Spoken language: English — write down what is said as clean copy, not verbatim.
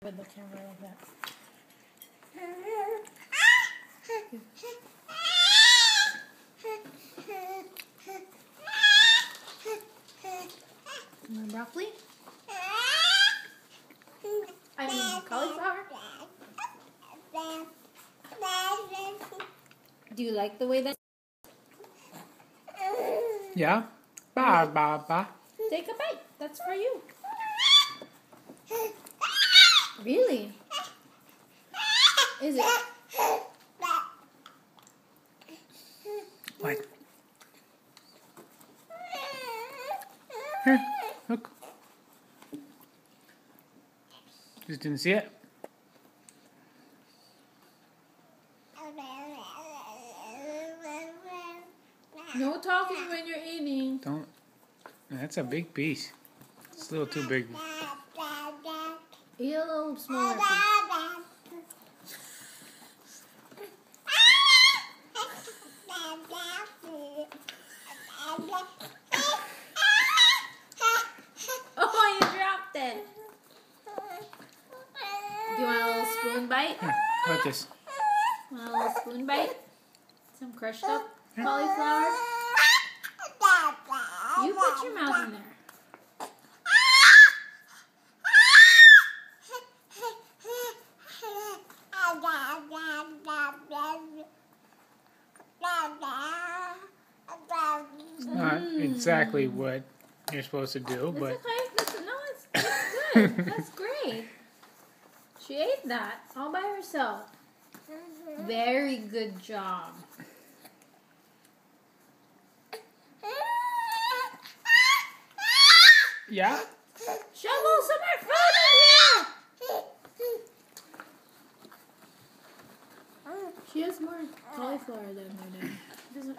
with the camera like that. More broccoli? I mean cauliflower? Do you like the way that? Yeah? Ba ba ba. Take a bite. That's for you. Really? Is it? What? Here, look. Just didn't see it? No talking when you're eating. Don't. That's a big piece. It's a little too big. Eat a little smaller piece. Oh, you dropped it. Do you want a little spoon bite? Here, how about this? Want a little spoon bite? Some crushed up cauliflower? You put your mouth in there. It's not exactly what you're supposed to do, It's but okay. It's good. That's great. She ate that all by herself. Very good job. yeah. Shovel some more food in here. She has more cauliflower than her dad. Doesn't